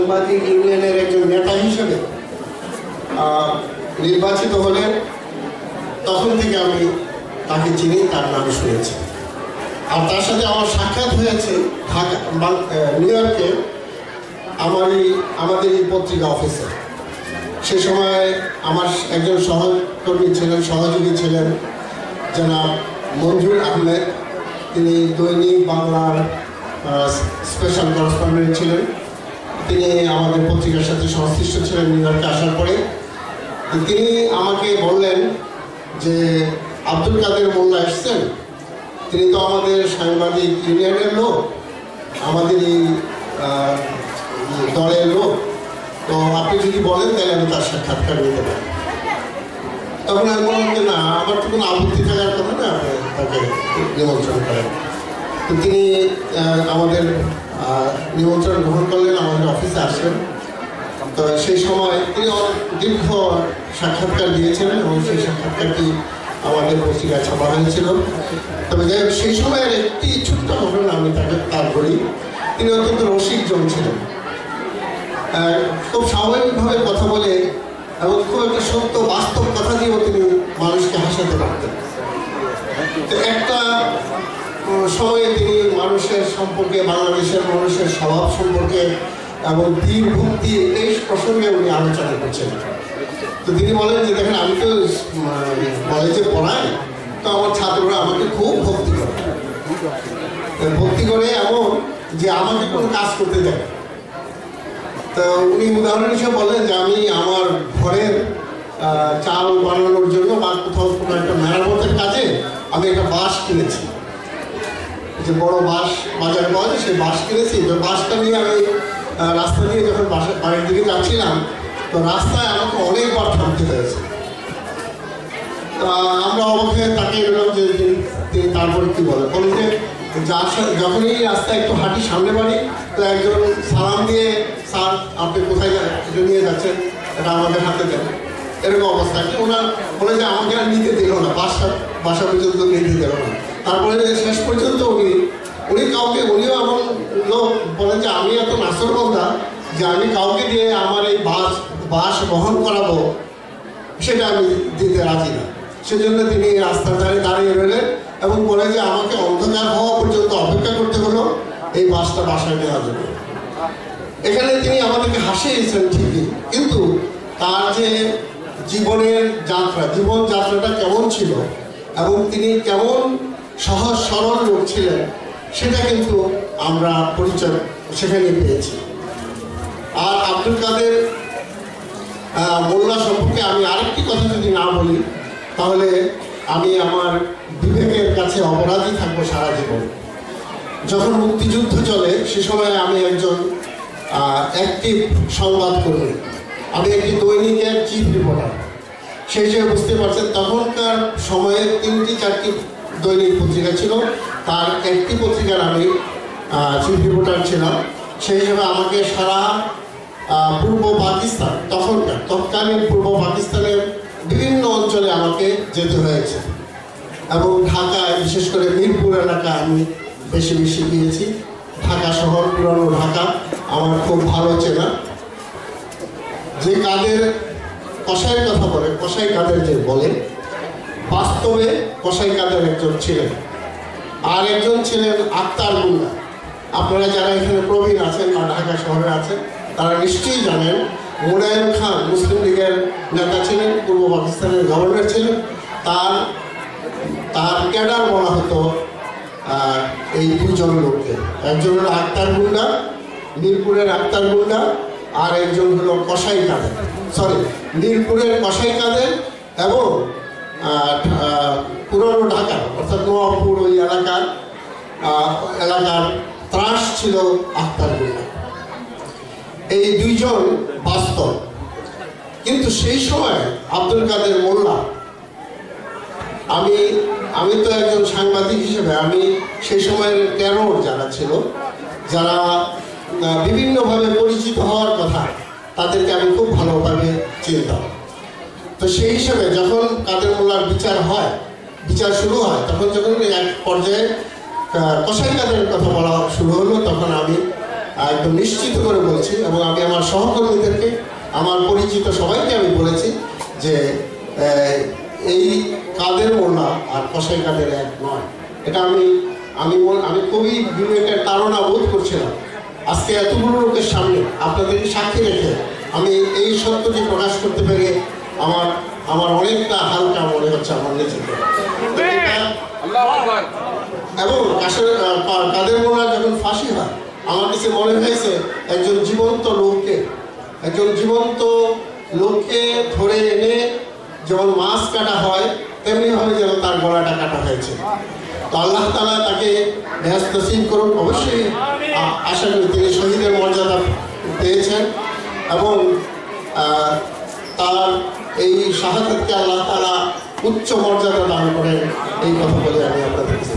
সাংবাদিক ইউনিয়নের একজন নেতা হিসেবে নির্বাচিত হলেন, তখন থেকে আমি তাকে চিনি, তার নাম শুনেছি। আর তার সাথে আমার সাক্ষাৎ হয়েছে ঢাকা, নিউ ইয়র্কে আমাদের এই পত্রিকা অফিসে। সে সময় আমার একজন সহকর্মী ছিলেন, সহযোগী ছিলেন জনাব মঞ্জুর আহমেদ। তিনি দৈনিক বাংলার স্পেশাল করেসপন্ডেন্ট ছিলেন। তিনি আমাদের পত্রিকার সাথে সংশ্লিষ্ট ছিলেন নিউ ইয়র্কে আসার পরে। তিনি আমাকে বললেন যে আব্দুল কাদের মোল্লা এসছেন, তিনি তো আমাদের সাংবাদিক ইউনিয়নের লোক, আমাদের এই দলের লোক, তো আপনি যদি বলেন তাহলে আমি তার সাক্ষাৎকার নিতে পারি। তখন আমি বললাম যে না, আমার তো কোনো আপত্তি থাকার কথা না, আপনি তাকে নিমন্ত্রণ করেন। তো তিনি আমাদের নিমন্ত্রণ গ্রহণ করলেন, আমাদের অফিসে আসলেন। তো সেই সময় তিনি অনেক দীর্ঘ সাক্ষাৎকার দিয়েছিলেন এবং সেই সাক্ষাৎকারটি আমাদের পত্রিকায় ছাপা হয়েছিল। তবে যাই হোক, সেই সময়ের একটি ছোট্ট ঘটনা আমি তার বলি। তিনি অত্যন্ত রসিকজন ছিলেন, খুব স্বাভাবিকভাবে কথা বলে এবং খুব একটা সত্য বাস্তব কথা দিয়েও তিনি মানুষকে হাসাতে পারতেন। তো একটা সময়ে তিনি মানুষের সম্পর্কে, বাংলাদেশের মানুষের স্বভাব সম্পর্কে এবং বীর ভক্তি এই প্রসঙ্গে উনি আলোচনা করছেন। তো তিনি বলেন যে দেখেন, আমি তো কলেজে পড়াই, তো আমার ছাত্ররা আমাকে খুব ভক্তি করে এমন যে আমাকে কোনো কাজ করতে দেয়। তো উনি উদাহরণ হিসেবে বলেন যে আমি আমার ঘরের চাল বানানোর জন্য বা কোথাও কোনো একটা মেরামতের কাজে আমি একটা বাঁশ কিনেছি, যে বড় বাঁশ বাজারে পাওয়া যায়, সেই বাঁশ কিনেছি। তো বাঁশটা নিয়ে আমি রাস্তা দিয়ে যখন বাড়ির দিকে যাচ্ছিলাম, তো রাস্তায় আমাকে অনেকবার থামতে হয়েছে। তো আমরা অবাক হয়ে তাকে এলাম যে তিনি তারপরে কী বলে যে যখনই রাস্তায় একটু হাঁটি সামনে বাড়ি, তো একজন সালাম দিয়ে, স্যার আপনি কোথায় নিয়ে যাচ্ছেন, এটা আমাদের হাতে দেন, এরকম অবস্থা। ওনার বলে যে আমাকে আর নিতে দিল না, বাসা পর্যন্ত নিতে দিল না। তারপরে শেষ পর্যন্ত উনিও এমন লোক বলেন যে আমি এত নাসরবন্দা যে আমি কাউকে দিয়ে আমার এই বাস বহন করাবো সেটা আমি দিতে রাজি না। সেজন্য তিনি রাস্তার ধারে দাঁড়িয়ে রইলেন এবং বলে যে আমাকে অন্ধকার হওয়া পর্যন্ত অপেক্ষা করতে হলো এই বাসটা বাসায় নেওয়ার জন্য। এখানে তিনি আমাদেরকে হাসিয়েছেন ঠিকই, কিন্তু তার যে জীবনযাত্রাটা কেমন ছিল এবং তিনি কেমন সহজ সরল লোক ছিলেন, সেটা কিন্তু আমরা পরিচয় সেখানে পেয়েছি। আর আব্দুল কাদের মোল্লা সম্পর্কে আমি আরেকটি কথা যদি না বলি, তাহলে আমি আমার বিবেকের কাছে অপরাধী থাকবো সারা জীবন। যখন মুক্তিযুদ্ধ চলে সে সময় আমি একজন অ্যাক্টিভ সংবাদকর্মী, আমি একটি দৈনিকের চিফ রিপোর্টার। সেই হিসেবে বুঝতে পারছেন তখনকার সময়ে 3-4টি দৈনিক পত্রিকা ছিল, তার একটি পত্রিকার আমি চিফ রিপোর্টার ছিলাম। সেই হিসেবে আমাকে সারা পূর্ব পাকিস্তান, তৎকালীন পূর্ব পাকিস্তানের বিভিন্ন অঞ্চলে আমাকে যেতে হয়েছে এবং ঢাকায়, বিশেষ করে মিরপুর এলাকায় আমি বেশি গিয়েছি। ঢাকা শহর, পুরানো ঢাকা আমার খুব ভালো চেনা। যে কাদের কসাইয়ের কথা বলে, কসাই কাদের যে বলে, বাস্তবে কসাই কাদের একজন ছিলেন। আর একজন ছিলেন আক্তার গুন্ডা। আপনারা যারা এখানে প্রবীণ আছেন বা ঢাকা শহরে আছেন, তারা নিশ্চয়ই জানেন মোনায়েম খান মুসলিম লীগের নেতা ছিলেন, পূর্ব পাকিস্তানের গভর্নর ছিলেন। তার ক্যাডার বলা হতো এই দুজন লোককে। একজন হলো আক্তার গুন্ডা, মিরপুরের আক্তার গুন্ডা, আর একজন হলো কসাই কাদের, মিরপুরের কসাই কাদের এবং পুরনো ঢাকা অর্থাৎ নোয়াপুর ওই এলাকার ত্রাস ছিল আক্তার গুন্ডা। এই দুইজন বাস্তব। কিন্তু সেই সময় আব্দুল কাদের মোল্লা, আমি তো একজন সাংবাদিক হিসেবে আমি সেই সময়ের টেরর যারা ছিল, যারা বিভিন্নভাবে পরিচিত হওয়ার কথা, তাদেরকে আমি খুব ভালোভাবে চিনতাম। তো সেই হিসেবে যখন কাদের মোল্লার বিচার শুরু হয়, তখন যখন এক পর্যায়ে কসাই কাদের কথা বলা শুরু হলো, তখন আমি একদম নিশ্চিত করে বলছি, এবং আমি আমার সহকর্মীদেরকে, আমার পরিচিত সবাইকে আমি বলেছি যে এই কাদের মোল্লা আর কসাই কাদের এক নয়। এটা আমি খুবই বিবেকের তাড়না বোধ করছিলাম। আজকে এতগুলো লোকের সামনে আপনাদেরকে সাক্ষী রেখে আমি এই সত্যটি প্রকাশ করতে পেরে আমার অনেকটা হালকা মনে হচ্ছে আমার নিজেকে। এবং কাদের মোল্লা যখন ফাঁসি হয় আমার কাছে মনে হয়েছে একজন জীবন্ত লোককে ধরে এনে যেমন মাছ কাটা হয় তেমনি ভাবে যেন তার গলাটা কাটা হয়েছে। তো আল্লাহ তাআলা তাকে বেহেশত নসিব করুন। অবশ্যই আশা করি তিনি শহীদের মর্যাদা পেয়েছেন এবং তার এই শাহাদাতকে আল্লাহ তাআলা উচ্চ মর্যাদা দান করেন। এই কথা বলে আমি আপনাদের কাছে